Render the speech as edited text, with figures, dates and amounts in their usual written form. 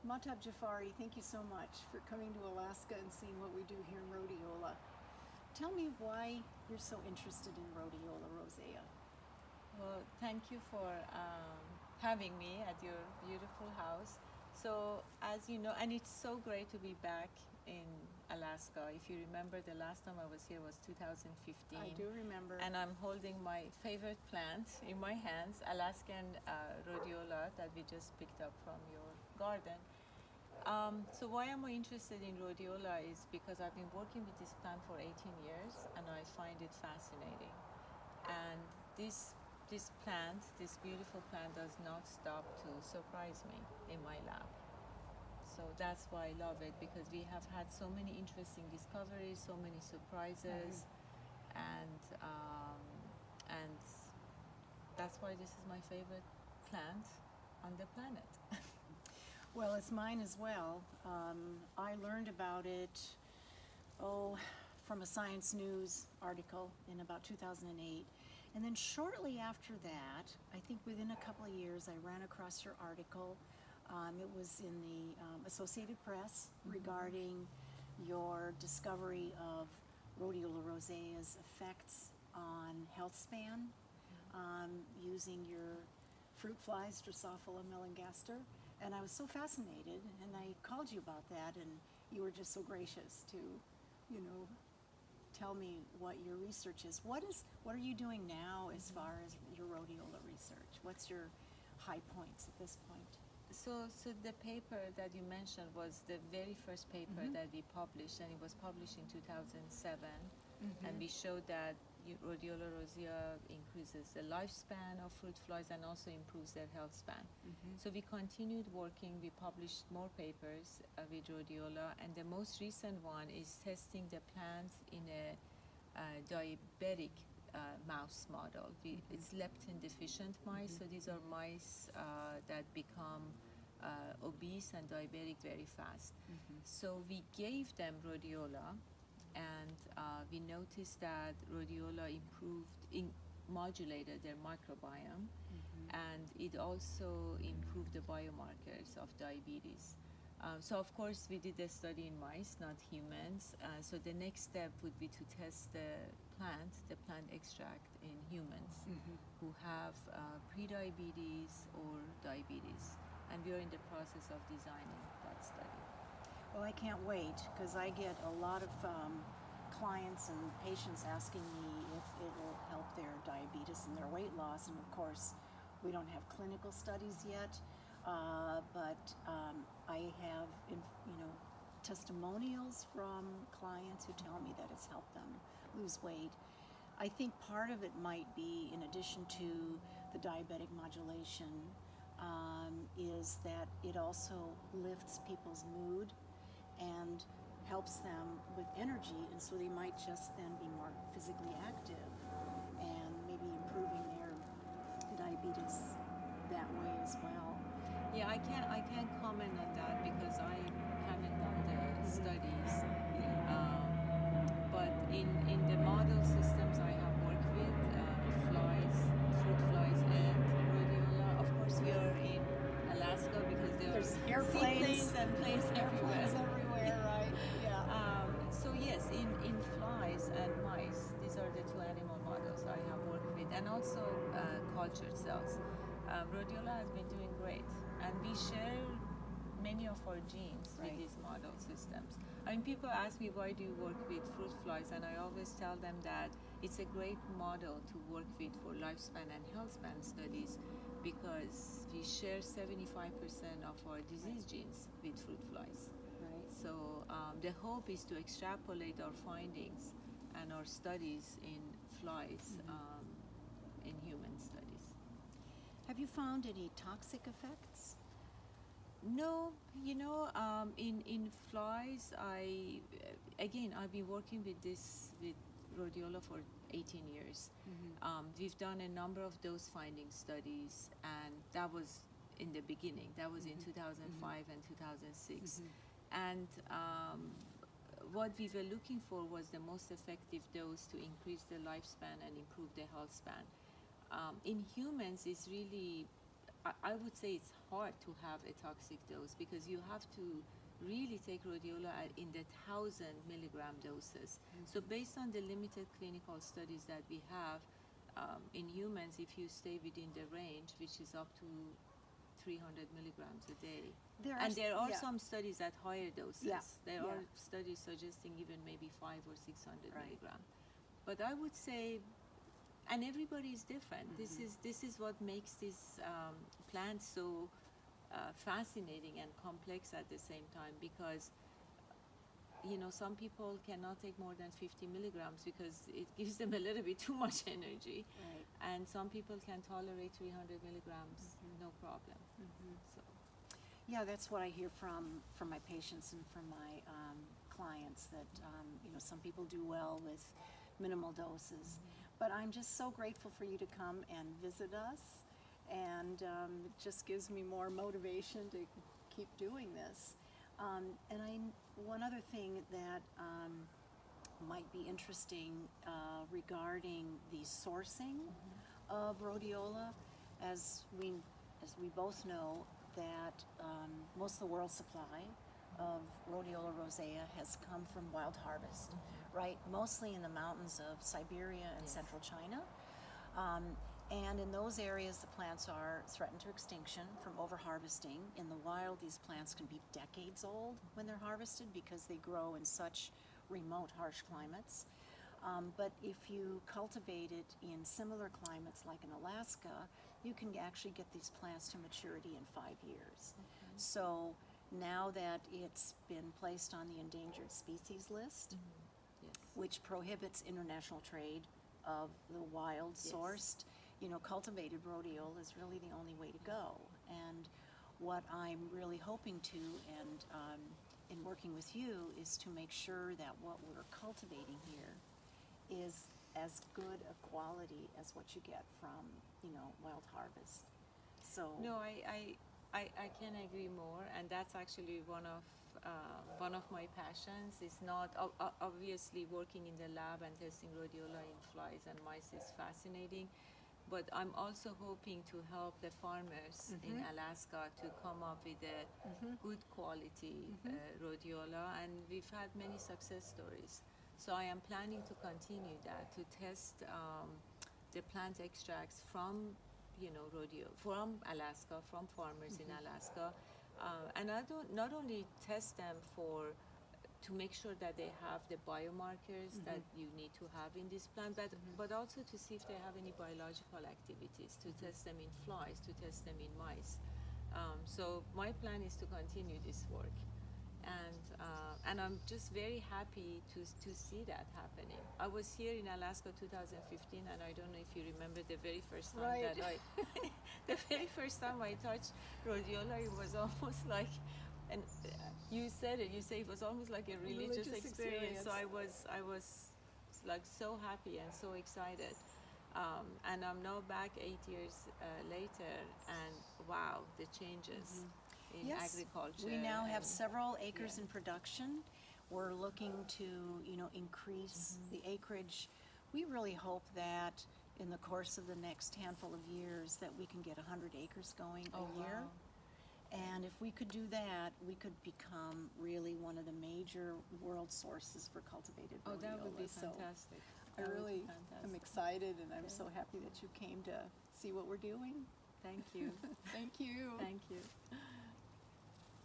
Mahtab Jafari, thank you so much for coming to Alaska and seeing what we do here in Rhodiola. Tell me why you're so interested in Rhodiola rosea. Well, thank you for having me at your beautiful house. So, as you know, and it's so great to be back in Alaska. If you remember, the last time I was here was 2015. I do remember. And I'm holding my favorite plant in my hands, Alaskan rhodiola that we just picked up from your garden. So why am I interested in rhodiola is because I've been working with this plant for 18 years and I find it fascinating. And this plant, this beautiful plant, does not stop to surprise me in my lab. So that's why I love it, because we have had so many interesting discoveries, so many surprises, and that's why this is my favorite plant on the planet. Well, it's mine as well. I learned about it, from a Science News article in about 2008. And then shortly after that, I think within a couple of years, I ran across your article. It was in the Associated Press regarding your discovery of Rhodiola rosea's effects on healthspan using your fruit flies, Drosophila melanogaster. And I was so fascinated, and I called you about that, and you were just so gracious to, tell me what your research is. What are you doing now as far as your rhodiola research? What's your high points at this point? So the paper that you mentioned was the very first paper that we published, and it was published in 2007. And we showed that Rhodiola rosea increases the lifespan of fruit flies and also improves their health span. So we continued working. We published more papers with rhodiola, and the most recent one is testing the plant in a diabetic mouse model. It's leptin deficient mice, so these are mice that become obese and diabetic very fast. So we gave them rhodiola, and we noticed that rhodiola modulated their microbiome, and it also improved the biomarkers of diabetes. So of course we did the study in mice, not humans. So the next step would be to test the plant extract in humans who have prediabetes or diabetes, and we are in the process of designing that study. Well, I can't wait, because I get a lot of clients and patients asking me if it will help their diabetes and their weight loss. And of course, we don't have clinical studies yet, but I have, testimonials from clients who tell me that it's helped them lose weight. I think part of it might be, in addition to the diabetic modulation, is that it also lifts people's mood and helps them with energy, and so they might just then be more physically active and maybe improving their diabetes that way as well. Yeah, I can't comment on that because I haven't done the studies. But in the model systems I have worked with, flies, fruit flies, and rhodiola. Of course, we are in Alaska because There's there are airplanes and planes everywhere. Right? Yeah. So yes, in flies and mice, these are the two animal models I have worked with, and also cultured cells. Rhodiola has been doing great, and we share many of our genes with these model systems. I mean, people ask me, why do you work with fruit flies? And I always tell them that it's a great model to work with for lifespan and health span studies, because we share 75% of our disease genes with fruit flies. Right. So the hope is to extrapolate our findings and our studies in flies in human studies. Have you found any toxic effects? No, in flies, I've been working with rhodiola for 18 years. We've done a number of dose finding studies, and that was in the beginning. That was in 2005 and 2006. And what we were looking for was the most effective dose to increase the lifespan and improve the health span. In humans, it's really I would say it's hard to have a toxic dose because you have to really take rhodiola in the 1,000 milligram doses. So based on the limited clinical studies that we have in humans, if you stay within the range, which is up to 300 milligrams a day. There are some studies at higher doses. Yeah. There are studies suggesting even maybe 500 or 600 milligram. But I would say, and everybody is different. This is what makes this plant so fascinating and complex at the same time, because some people cannot take more than 50 milligrams because it gives them a little bit too much energy. Right. And some people can tolerate 300 milligrams, no problem. So. Yeah, that's what I hear from my patients and from my clients, that some people do well with minimal doses. But I'm just so grateful for you to come and visit us, and it just gives me more motivation to keep doing this. One other thing that might be interesting regarding the sourcing of rhodiola, as we both know, that most of the world's supply of Rhodiola rosea has come from wild harvest, right? Mostly in the mountains of Siberia and central China. And in those areas, the plants are threatened to extinction from over-harvesting. In the wild, these plants can be decades old when they're harvested because they grow in such remote, harsh climates. But if you cultivate it in similar climates like in Alaska, you can actually get these plants to maturity in 5 years. So now that it's been placed on the endangered species list, which prohibits international trade of the wild sourced, cultivated rhodiola is really the only way to go. And what I'm really hoping to, and in working with you, is to make sure that what we're cultivating here is as good a quality as what you get from, wild harvest. So no, I can agree more, and that's actually one of my passions. Is not obviously working in the lab and testing rhodiola in flies and mice is fascinating, but I'm also hoping to help the farmers in Alaska to come up with a good quality rhodiola, and we've had many success stories. So I am planning to continue that, to test the plant extracts from from Alaska, from farmers in Alaska, and I don't not only test them to make sure that they have the biomarkers that you need to have in this plant, but also to see if they have any biological activities, to test them in flies, to test them in mice. So my plan is to continue this work, and I'm just very happy to see that happening. I was here in Alaska 2015, and I don't know if you remember the very first time I touched rhodiola. It was almost like, and you said it. You say it was almost like a religious experience. So I was like so happy and so excited. And I'm now back 8 years later, and wow, the changes in agriculture. We now have several acres in production. We're looking to, increase the acreage. We really hope that in the course of the next handful of years that we can get 100 acres going a year. Wow. And if we could do that, we could become really one of the major world sources for cultivated rhodiola. That would be fantastic. I really am excited, and I'm so happy that you came to see what we're doing. Thank you. Thank you. Thank you.